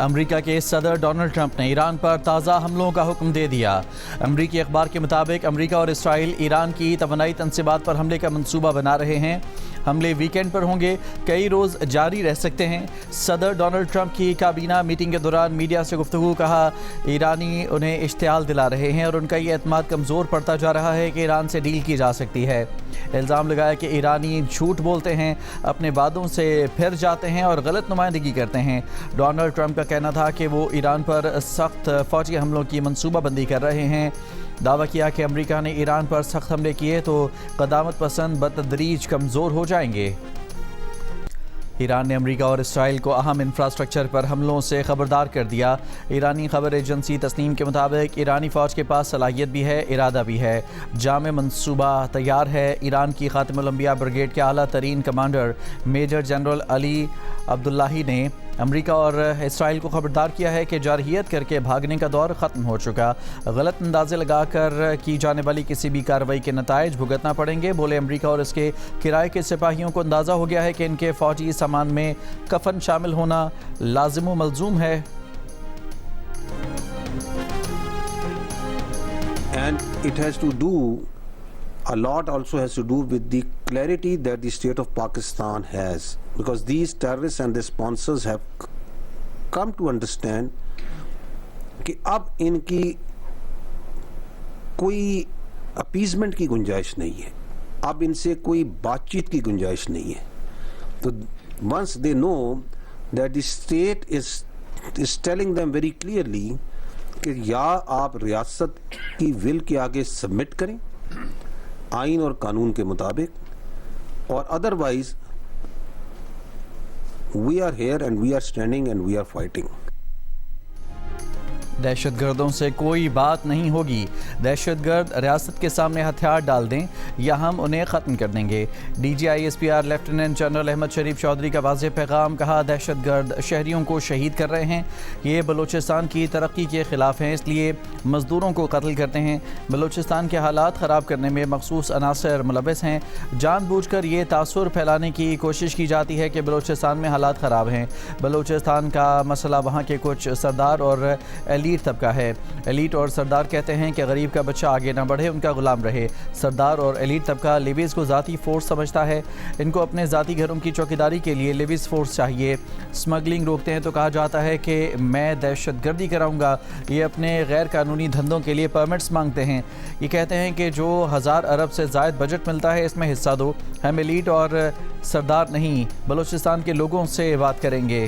امریکہ کے صدر Donald Trump نے ایران پر تازہ حملوں کا حکم دے دیا۔ امریکی اخبار کے مطابق امریکہ اور اسرائیل ایران کی توانائی تنصیبات پر حملے کا منصوبہ بنا رہے ہیں۔ حملے ویکینڈ پر ہوں گے، کئی روز جاری رہ سکتے ہیں۔ صدر ڈونلڈ ٹرمپ کی کابینہ میٹنگ کے دوران میڈیا سے گفتگو کہا ایرانی انہیں اشتعال دلا رہے ہیں اور ان کا یہ اعتماد کمزور پڑتا جا رہا ہے کہ ایران سے ڈیل کی جا سکتی ہے۔ الزام لگایا کہ ایرانی جھوٹ بولتے ہیں، اپنے وعدوں سے پھر جاتے ہیں اور غلط نمائندگی کرتے ہیں۔ ڈونلڈ ٹرمپ کا کہنا تھا کہ وہ ایران پر سخت فوجی حملوں کی منصوبہ بندی کر رہے ہیں۔ دعویٰ کیا کہ امریکہ نے ایران پر سخت حملے کیے تو قدامت پسند بتدریج کمزور ہو جائیں گے۔ ایران نے امریکہ اور اسرائیل کو اہم انفراسٹرکچر پر حملوں سے خبردار کر دیا۔ ایرانی خبر ایجنسی تسنیم کے مطابق ایرانی فوج کے پاس صلاحیت بھی ہے، ارادہ بھی ہے، جامع منصوبہ تیار ہے۔ ایران کی خاتم الانبیاء بریگیڈ کے اعلیٰ ترین کمانڈر میجر جنرل علی عبداللہی نے امریکہ اور اسرائیل کو خبردار کیا ہے کہ جارحیت کر کے بھاگنے کا دور ختم ہو چکا، غلط اندازے لگا کر کی جانے والی کسی بھی کارروائی کے نتائج بھگتنا پڑیں گے۔ بولے امریکہ اور اس کے کرائے کے سپاہیوں کو اندازہ ہو گیا ہے کہ ان کے فوجی سامان میں کفن شامل ہونا لازم و ملزوم ہے۔ And it has to do a lot also has to do with the clarity that the state of Pakistan has, because these terrorists and their sponsors have come to understand کہ اب ان کی کوئی اپیزمنٹ کی گنجائش نہیں ہے، اب ان سے کوئی بات چیت کی گنجائش نہیں ہے۔ تو once they know that the state is telling them very clearly کہ یا آپ ریاست کی ول کے آگے سبمٹ کریں آئین اور قانون کے مطابق، اور otherwise we are here and we are standing and we are fighting۔ دہشت گردوں سے کوئی بات نہیں ہوگی، دہشت گرد ریاست کے سامنے ہتھیار ڈال دیں یا ہم انہیں ختم کر دیں گے۔ D G I S P R lieutenant general Ahmed Sharif Chaudhry کا واضح پیغام، کہا دہشت گرد شہریوں کو شہید کر رہے ہیں، یہ بلوچستان کی ترقی کے خلاف ہیں، اس لیے مزدوروں کو قتل کرتے ہیں۔ بلوچستان کے حالات خراب کرنے میں مخصوص عناصر ملوث ہیں، جان بوجھ کر یہ تاثر پھیلانے کی کوشش کی جاتی ہے کہ بلوچستان میں حالات خراب ہیں۔ بلوچستان کا مسئلہ وہاں کے کچھ سردار اور ایلیٹ طبقہ ہے۔ ایلیٹ اور سردار کہتے ہیں کہ غریب کا بچہ آگے نہ بڑھے، ان کا غلام رہے۔ سردار اور ایلیٹ طبقہ لیویز کو ذاتی فورس سمجھتا ہے، ان کو اپنے ذاتی گھروں کی چوکیداری کے لیے لیویز فورس چاہیے۔ اسمگلنگ روکتے ہیں تو کہا جاتا ہے کہ میں دہشت گردی کراؤں گا، یہ اپنے غیر قانونی دھندوں کے لیے پرمٹس مانگتے ہیں۔ یہ کہتے ہیں کہ جو 1000 ارب سے زائد بجٹ ملتا ہے اس میں حصہ دو، ہم ایلیٹ اور سردار نہیں، بلوچستان کے لوگوں سے بات کریں گے۔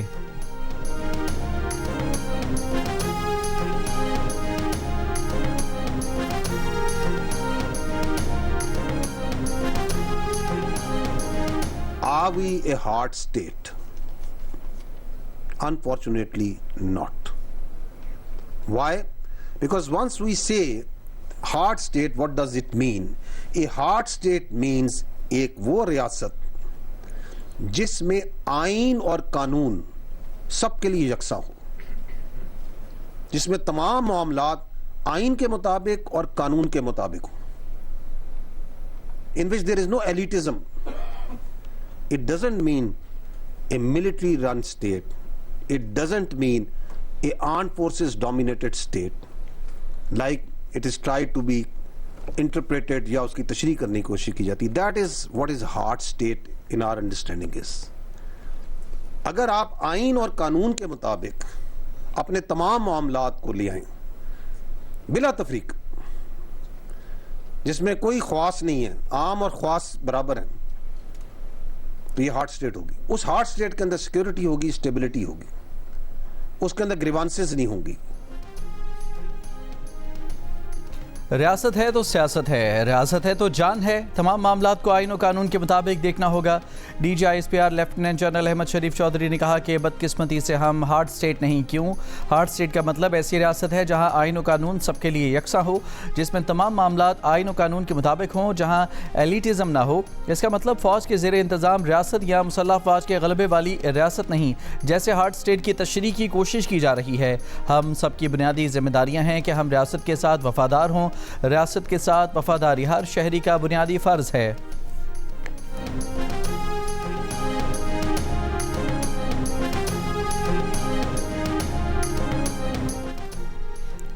Are we a hard state? Unfortunately not. Why? Because once we say hard state, what does it mean? A hard state means ایک وہ ریاست جس میں آئین اور قانون سب کے لیے یکساں ہو، جس میں تمام معاملات آئین کے مطابق اور قانون کے مطابق ہوں، in which there is no elitism. It doesn't mean a military run state. It doesn't mean a armed forces dominated state like it is tried to be interpreted یا اس کی تشریح کرنے کی کوشش کی جاتی۔ That is what is hard state in our understanding is۔ اگر آپ آئین اور قانون کے مطابق اپنے تمام معاملات کو لے آئیں بلا تفریق، جس میں کوئی خواص نہیں ہے، عام اور خاص برابر ہیں، تو یہ ہارڈ سٹیٹ ہوگی۔ اس ہارڈ سٹیٹ کے اندر سیکیورٹی ہوگی، اسٹیبلٹی ہوگی، اس کے اندر گریوانسز نہیں ہوں گی۔ ریاست ہے تو سیاست ہے، ریاست ہے تو جان ہے، تمام معاملات کو آئین و قانون کے مطابق دیکھنا ہوگا۔ D G I S P R lieutenant general Ahmed Sharif Chaudhry نے کہا کہ بدقسمتی سے ہم ہارڈ سٹیٹ نہیں۔ کیوں؟ ہارڈ سٹیٹ کا مطلب ایسی ریاست ہے جہاں آئین و قانون سب کے لیے یکساں ہو، جس میں تمام معاملات آئین و قانون کے مطابق ہوں، جہاں ایلیٹزم نہ ہو۔ اس کا مطلب فوج کے زیر انتظام ریاست یا مسلح افواج کے غلبے والی ریاست نہیں، جیسے ہارڈ سٹیٹ کی تشریح کی کوشش کی جا رہی ہے۔ ہم سب کی بنیادی ذمہ داریاں ہیں کہ ہم ریاست کے ساتھ وفادار ہوں، ریاست کے ساتھ وفاداری ہر شہری کا بنیادی فرض ہے۔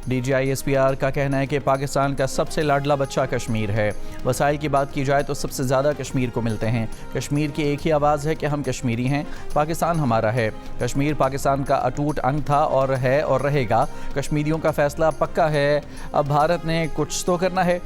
DGISPR کا کہنا ہے کہ پاکستان کا سب سے لاڈلا بچہ کشمیر ہے. وسائل کی بات کی جائے تو سب سے زیادہ کشمیر کو ملتے ہیں. کشمیر کی ایک ہی آواز ہے کہ ہم کشمیری ہیں, پاکستان ہمارا ہے. کشمیر پاکستان کا اٹوٹ انگ تھا اور ہے اور رہے گا. کشمیریوں کا فیصلہ پکا ہے, اب بھارت نے کچھ تو کرنا ہے.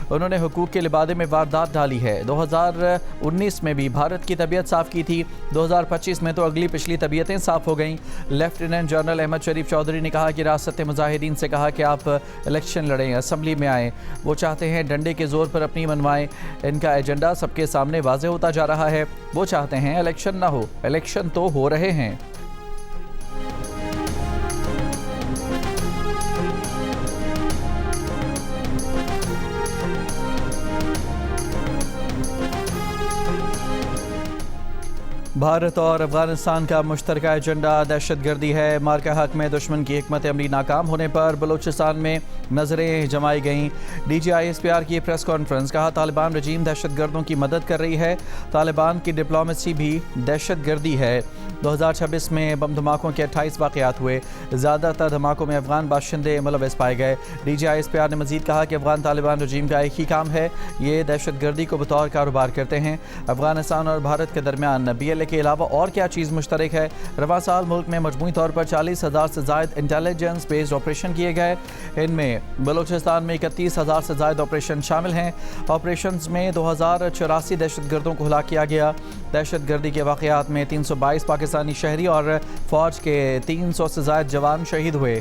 انہوں نے حقوق کے لبادے میں واردات ڈالی ہے. 2019 میں بھی بھارت کی طبیعت صاف کی تھی, 2025 میں تو اگلی پچھلی طبیعتیں صاف ہو گئیں. لیفٹیننٹ جنرل احمد شریف چودھری نے کہا کہ ریاست مظاہرین سے کہا کہ آپ الیکشن لڑیں, اسمبلی میں آئیں. وہ چاہتے ہیں ڈنڈے کے زور پر اپنی منوائیں. ان کا ایجنڈا سب کے سامنے واضح ہوتا جا رہا ہے. وہ چاہتے ہیں الیکشن نہ ہو, الیکشن تو ہو رہے ہیں. بھارت اور افغانستان کا مشترکہ ایجنڈا دہشت گردی ہے. مارکہ حق میں دشمن کی حکمت عملی ناکام ہونے پر بلوچستان میں نظریں جمائی گئیں. DGISPR کی پریس کانفرنس, کہا طالبان رجیم دہشت گردوں کی مدد کر رہی ہے. طالبان کی ڈپلومیسی بھی دہشت گردی ہے. 2026 میں بم دھماکوں کے 28 واقعات ہوئے. زیادہ تر دھماکوں میں افغان باشندے ملوث پائے گئے. DGISPR نے مزید کہا کہ افغان طالبان رجیم کا ایک ہی کام ہے, یہ دہشت گردی کو بطور کاروبار کرتے ہیں. افغانستان اور بھارت کے درمیان BLA کے علاوہ اور کیا چیز مشترک ہے؟ رواں سال ملک میں مجموعی طور پر 40,000 سے زائد انٹیلیجنس بیسڈ آپریشن کیے گئے. ان میں بلوچستان میں 31,000 سے زائد آپریشن شامل ہیں. آپریشنز میں 2084 دہشت گردوں کو ہلاک کیا گیا. دہشت گردی کے واقعات میں 322 پاکستانی شہری اور فوج کے 300 سے زائد جوان شہید ہوئے.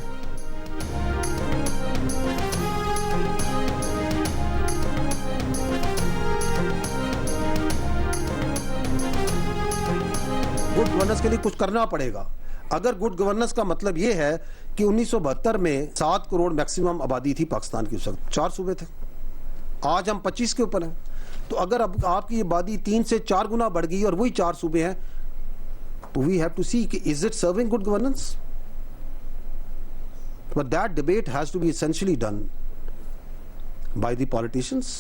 گڈ گورننس کے لیے کچھ کرنا پڑے گا. اگر گڈ گورننس کا مطلب یہ ہے کہ 1972 میں 7 کروڑ میکسیمم آبادی تھی پاکستان کی, اس وقت 4 صوبے تھے, آج ہم 25 کے اوپر ہیں. تو اگر اب آپ کی آبادی 3 سے 4 گنا بڑھ گئی اور وہی 4 صوبے ہیں, تو وی ہیو ٹو سی کہ is it serving good governance. But that debate has to be essentially done by the politicians,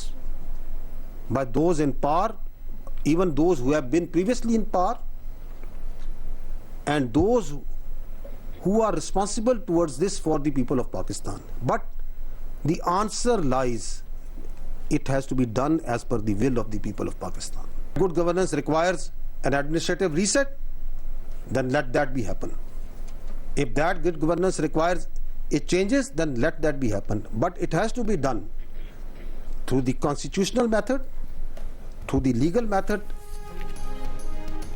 by those in power, even those who have been previously in power, and those who are responsible towards this for the people of Pakistan. But the answer lies, it has to be done as per the will of the people of Pakistan. Good governance requires an administrative reset, then let that be happen. If that good governance requires it changes, then let that be happen. But it has to be done through the constitutional method, through the legal method.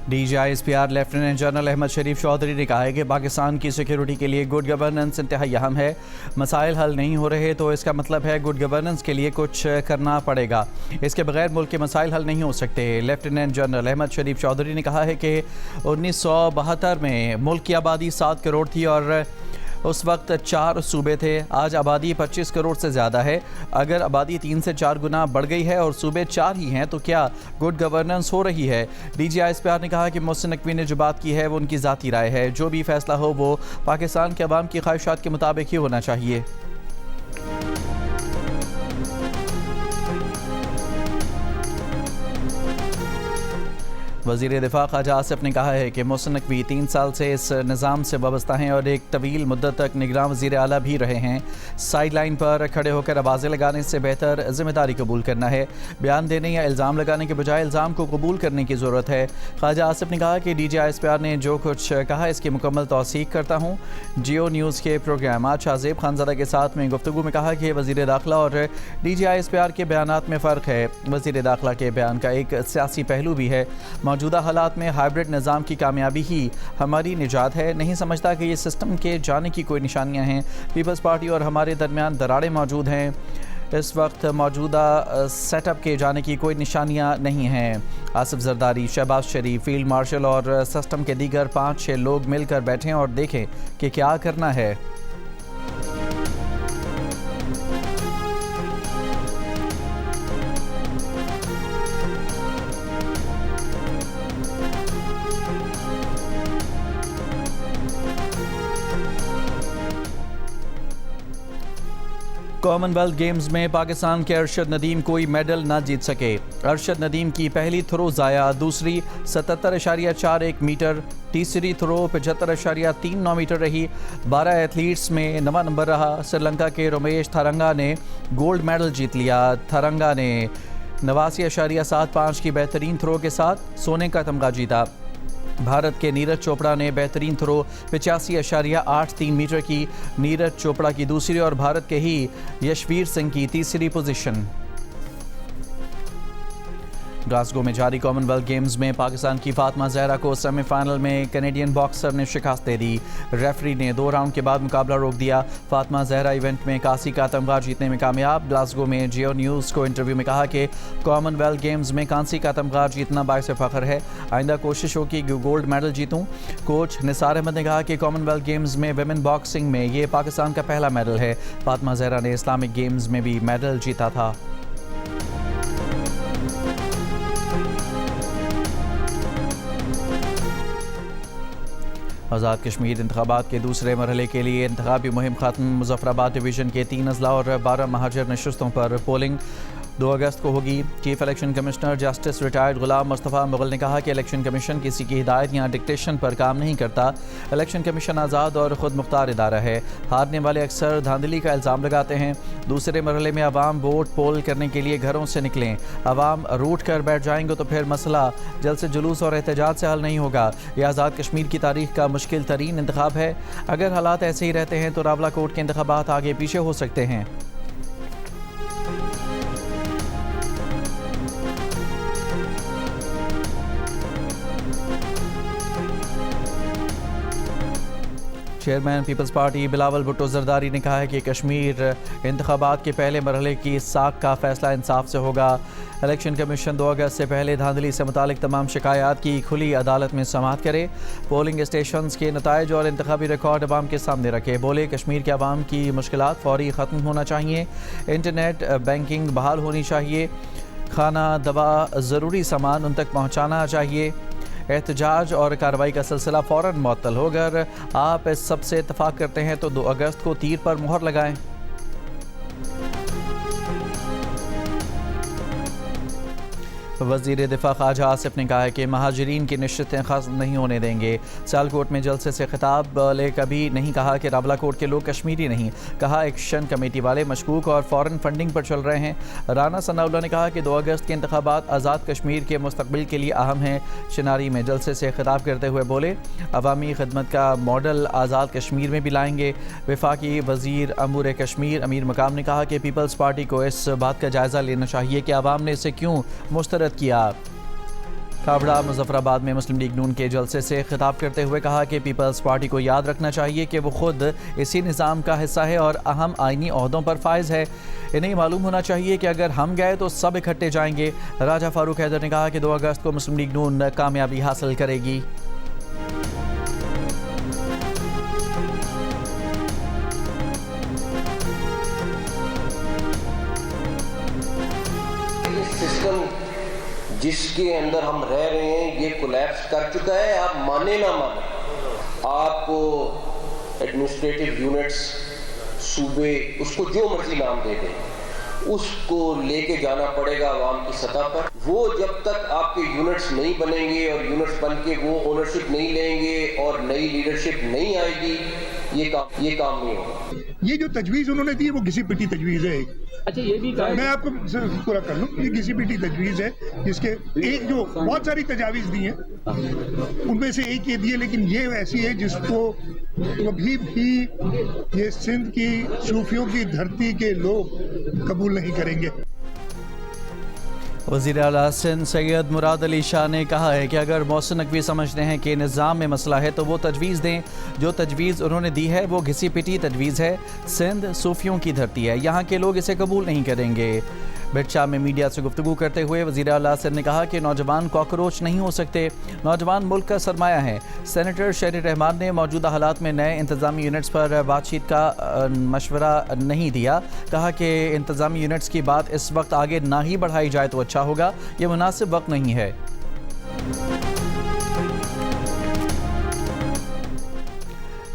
DGISPR lieutenant general Ahmed Sharif Chaudhry نے کہا ہے کہ پاکستان کی security کے لیے good governance انتہائی اہم ہے. مسائل حل نہیں ہو رہے تو اس کا مطلب ہے گڈ گورننس کے لیے کچھ کرنا پڑے گا. اس کے بغیر ملک کے مسائل حل نہیں ہو سکتے. لیفٹیننٹ جنرل احمد شریف چودھری نے کہا ہے کہ 1972 میں ملک کی آبادی 7 کروڑ تھی اور اس وقت 4 صوبے تھے. آج آبادی 25 کروڑ سے زیادہ ہے. اگر آبادی 3 سے 4 گنا بڑھ گئی ہے اور صوبے 4 ہی ہیں تو کیا گڈ گورننس ہو رہی ہے؟ DGISPR نے کہا کہ محسن نقوی نے جو بات کی ہے وہ ان کی ذاتی رائے ہے. جو بھی فیصلہ ہو وہ پاکستان کے عوام کی خواہشات کے مطابق ہی ہونا چاہیے. وزیر دفاع خواجہ آصف نے کہا ہے کہ محسن نقوی 3 سال سے اس نظام سے وابستہ ہیں اور ایک طویل مدت تک نگراں وزیر اعلیٰ بھی رہے ہیں. سائیڈ لائن پر کھڑے ہو کر آوازیں لگانے سے بہتر ذمہ داری قبول کرنا ہے. بیان دینے یا الزام لگانے کے بجائے الزام کو قبول کرنے کی ضرورت ہے. خواجہ آصف نے کہا کہ DGISPR نے جو کچھ کہا اس کی مکمل توثیق کرتا ہوں. جیو نیوز کے پروگرام آج شاہزیب خانزادہ کے ساتھ میں گفتگو میں کہا کہ وزیر داخلہ اور DGISPR کے بیانات میں فرق ہے. وزیر داخلہ کے بیان کا ایک سیاسی پہلو بھی ہے. موجودہ حالات میں ہائبرڈ نظام کی کامیابی ہی ہماری نجات ہے. نہیں سمجھتا کہ یہ سسٹم کے جانے کی کوئی نشانیاں ہیں. پیپلز پارٹی اور ہمارے درمیان دراڑیں موجود ہیں. اس وقت موجودہ سیٹ اپ کے جانے کی کوئی نشانیاں نہیں ہیں. آصف زرداری, شہباز شریف, فیلڈ مارشل اور سسٹم کے دیگر 5-6 لوگ مل کر بیٹھیں اور دیکھیں کہ کیا کرنا ہے. کامن ویلتھ گیمز میں پاکستان کے ارشد ندیم کوئی میڈل نہ جیت سکے. ارشد ندیم کی پہلی تھرو ضائع, دوسری 77.41 میٹر, تیسری تھرو 75.39 میٹر رہی. 12 ایتھلیٹس میں نواں نمبر رہا. سری لنکا کے رومیش تھارنگا نے گولڈ میڈل جیت لیا. تھارنگا نے 89.75 کی بہترین تھرو کے ساتھ سونے کا تمغہ جیتا. بھارت کے نیرج چوپڑا نے بہترین تھرو 85.83 میٹر کی. نیرج چوپڑا کی دوسری اور بھارت کے ہی یشویر سنگھ کی تیسری پوزیشن. گلاسگو میں جاری کامن ویلتھ گیمز میں پاکستان کی فاطمہ زہرا کو سیمی فائنل میں کینیڈین باکسر نے شکست دے دی. ریفری نے 2 راؤنڈ کے بعد مقابلہ روک دیا. فاطمہ زہرا ایونٹ میں 81 کا تمغہ جیتنے میں کامیاب. گلاسگو میں جیو نیوز کو انٹرویو میں کہا کہ کامن ویلتھ گیمز میں 81 کا تمغہ جیتنا باعث فخر ہے. آئندہ کوشش ہو کہ گولڈ میڈل جیتوں. کوچ نثار احمد نے کہا کہ کامن ویلتھ گیمز میں ویمن باکسنگ میں یہ پاکستان کا پہلا میڈل ہے. فاطمہ زہرا نے اسلامک گیمز میں بھی میڈل جیتا تھا. آزاد کشمیر انتخابات کے دوسرے مرحلے کے لیے انتخابی مہم ختم. مظفرآباد ڈویژن کے 3 اضلاع اور 12 مہاجر نشستوں پر پولنگ 2 اگست کو ہوگی. Chief election commissioner justice retired Ghulam Mustafa Mughal نے کہا کہ الیکشن کمیشن کسی کی ہدایت یا ڈکٹیشن پر کام نہیں کرتا. الیکشن کمیشن آزاد اور خود مختار ادارہ ہے. ہارنے والے اکثر دھاندلی کا الزام لگاتے ہیں. دوسرے مرحلے میں عوام ووٹ پول کرنے کے لیے گھروں سے نکلیں. عوام روٹ کر بیٹھ جائیں گے تو پھر مسئلہ جلد سے جلوس اور احتجاج سے حل نہیں ہوگا. یہ آزاد کشمیر کی تاریخ کا مشکل ترین انتخاب ہے. اگر حالات ایسے ہی رہتے ہیں تو راولہ کوٹ کے انتخابات آگے پیچھے ہو سکتے ہیں. چیئرمین پیپلز پارٹی بلاول بھٹو زرداری نے کہا ہے کہ کشمیر انتخابات کے پہلے مرحلے کی ساکھ کا فیصلہ انصاف سے ہوگا. الیکشن کمیشن 2 اگست سے پہلے دھاندلی سے متعلق تمام شکایات کی کھلی عدالت میں سماعت کرے. پولنگ اسٹیشنز کے نتائج اور انتخابی ریکارڈ عوام کے سامنے رکھے. بولے کشمیر کے عوام کی مشکلات فوری ختم ہونا چاہیے. انٹرنیٹ بینکنگ بحال ہونی چاہیے. کھانا دوا ضروری سامان ان تک پہنچانا چاہیے. احتجاج اور کارروائی کا سلسلہ فوراً معطل ہو. اگر آپ اس سب سے اتفاق کرتے ہیں تو 2 اگست کو تیر پر مہر لگائیں. وزیر دفاع خواجہ آصف نے کہا ہے کہ مہاجرین کی نشستیں ختم نہیں ہونے دیں گے. سیالکوٹ میں جلسے سے خطاب نے کبھی نہیں کہا کہ راولہ کوٹ کے لوگ کشمیری نہیں. کہا ایکشن کمیٹی والے مشکوک اور فورن فنڈنگ پر چل رہے ہیں. رانا ثناء اللہ نے کہا کہ 2 اگست کے انتخابات آزاد کشمیر کے مستقبل کے لیے اہم ہیں. چناری میں جلسے سے خطاب کرتے ہوئے بولے عوامی خدمت کا ماڈل آزاد کشمیر میں بھی لائیں گے. وفاقی وزیر امور کشمیر امیر مقام نے کہا کہ پیپلز پارٹی کو اس بات کا جائزہ لینا چاہیے کہ عوام نے اسے کیوں مسترد کیا. کھابڑا مظفرآباد میں مسلم لیگ نون کے جلسے سے خطاب کرتے ہوئے کہا کہ پیپلز پارٹی کو یاد رکھنا چاہیے کہ وہ خود اسی نظام کا حصہ ہے اور اہم آئینی عہدوں پر فائز ہے. انہیں معلوم ہونا چاہیے کہ اگر ہم گئے تو سب اکٹھے جائیں گے. راجہ فاروق حیدر نے کہا کہ 2 اگست کو مسلم لیگ نون کامیابی حاصل کرے گی. جس کے اندر ہم رہ رہے ہیں یہ کولیپس کر چکا ہے. آپ مانے نہ مانے, آپ ایڈمنسٹریٹو یونٹس صوبے اس کو جو مرضی نام دے دیں, اس کو لے کے جانا پڑے گا عوام کی سطح پر. وہ جب تک آپ کے یونٹس نہیں بنیں گے اور یونٹس بن کے وہ اونرشپ نہیں لیں گے اور نئی لیڈرشپ نہیں آئے گی, یہ کام نہیں ہوگا. یہ جو تجویز انہوں نے دی وہ گھسی پٹی تجویز ہے. اچھا یہ بھی میں آپ کو پورا کر لوں, یہ گھسی پٹی تجویز ہے جس کے ایک جو بہت ساری تجاویز دی ہیں ان میں سے ایک یہ دی ہے, لیکن یہ ایسی ہے جس کو کبھی بھی یہ سندھ کی صوفیوں کی دھرتی کے لوگ قبول نہیں کریں گے. وزیر اعلیٰ سندھ سید مراد علی شاہ نے کہا ہے کہ اگر محسن نقوی سمجھتے ہیں کہ نظام میں مسئلہ ہے تو وہ تجویز دیں. جو تجویز انہوں نے دی ہے وہ گھسی پٹی تجویز ہے. سندھ صوفیوں کی دھرتی ہے, یہاں کے لوگ اسے قبول نہیں کریں گے. بٹشاہ میں میڈیا سے گفتگو کرتے ہوئے وزیر اعلیٰ سندھ نے کہا کہ نوجوان کاکروچ نہیں ہو سکتے, نوجوان ملک کا سرمایہ ہیں. سینیٹر شہری رحمان نے موجودہ حالات میں نئے انتظامی یونٹس پر بات چیت کا مشورہ نہیں دیا. کہا کہ انتظامی یونٹس کی بات اس وقت آگے نہ ہی بڑھائی جائے تو اچھا ہوگا, یہ مناسب وقت نہیں ہے.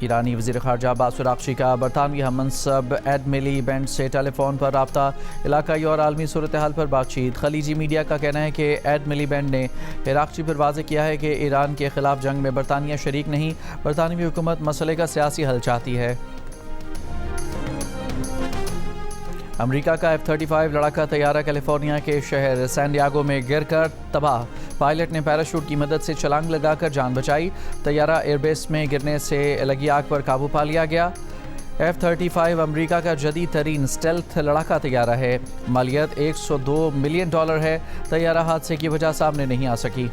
ایرانی وزیر خارجہ عباس عراقچی کا برطانوی ہم منصب ایڈ ملی بینڈ سے ٹیلی فون پر رابطہ، علاقائی اور عالمی صورتحال پر بات چیت۔ خلیجی میڈیا کا کہنا ہے کہ ایڈ ملی بینڈ نے عراقچی پر واضح کیا ہے کہ ایران کے خلاف جنگ میں برطانیہ شریک نہیں، برطانوی حکومت مسئلے کا سیاسی حل چاہتی ہے۔ امریکہ کا F-35 لڑاکا طیارہ کیلیفورنیا کے شہر سین ڈیاگو میں گر کر تباہ، پائلٹ نے پیراشوٹ کی مدد سے چھلانگ لگا کر جان بچائی، طیارہ ایئر بیس میں گرنے سے لگی آگ پر قابو پا لیا گیا۔ F-35 امریکہ کا جدید ترین اسٹیلتھ لڑاکا طیارہ ہے، مالیت $102 ملین ہے، طیارہ حادثے کی وجہ سامنے نہیں آ سکی۔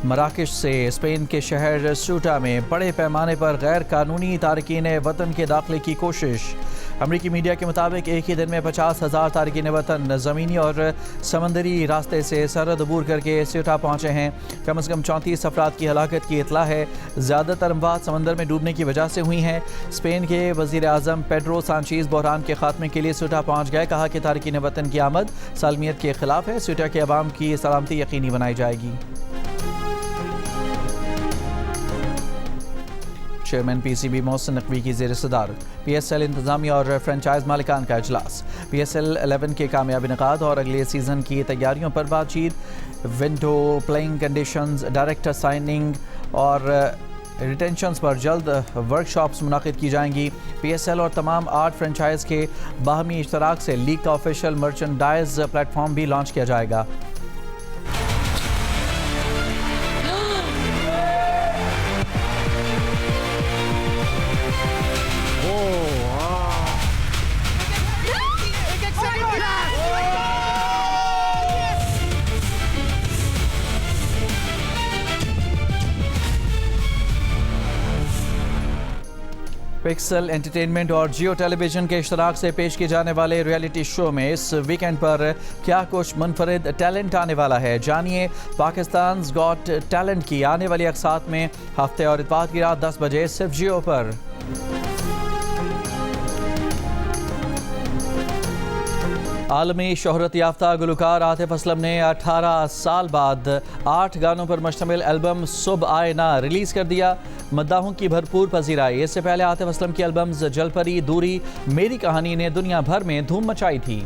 مراکش سے اسپین کے شہر سیوٹا میں بڑے پیمانے پر غیر قانونی تارکین وطن کے داخلے کی کوشش۔ امریکی میڈیا کے مطابق ایک ہی دن میں 50,000 تارکین وطن زمینی اور سمندری راستے سے سرحد عبور کر کے سیوٹا پہنچے ہیں۔ کم از کم 34 افراد کی ہلاکت کی اطلاع ہے، زیادہ تر اموات سمندر میں ڈوبنے کی وجہ سے ہوئی ہیں۔ اسپین کے وزیر اعظم پیڈرو سانچیز بحران کے خاتمے کے لیے سیوٹا پہنچ گئے، کہا کہ تارکین وطن کی آمد سالمیت کے خلاف ہے، سیوٹا کے عوام کی سلامتی یقینی بنائی جائے گی۔ Chairman P C B Mohsin Naqvi کی زیر صدارت PSL انتظامیہ اور فرنچائز مالکان کا اجلاس، PSL 11 کے کامیاب انعقاد اور اگلے سیزن کی تیاریوں پر بات چیت، window playing conditions, director signing اور ریٹینشنز پر جلد ورکشاپس منعقد کی جائیں گی۔ PSL اور تمام 8 فرنچائز کے باہمی اشتراک سے لیگ کا آفیشیل مرچنڈائز پلیٹ فارم بھی لانچ کیا جائے گا۔ پکسل انٹرٹینمنٹ اور جیو ٹیلی ویژن کے اشتراک سے پیش کیے جانے والے ریئلٹی شو میں اس ویکینڈ پر کیا کچھ منفرد ٹیلنٹ آنے والا ہے، جانیے پاکستان's گاٹ ٹیلنٹ کی آنے والی اقساط میں ہفتے اور اتوار کی رات 10 بجے صرف جیو پر۔ عالمی شہرت یافتہ گلوکار عاطف اسلم نے 18 سال بعد 8 گانوں پر مشتمل البم صبح آئے نہ ریلیز کر دیا، مداحوں کی بھرپور پذیرائی۔ اس سے پہلے عاطف اسلم کی البمز جل پری، دوری، میری کہانی نے دنیا بھر میں دھوم مچائی تھی۔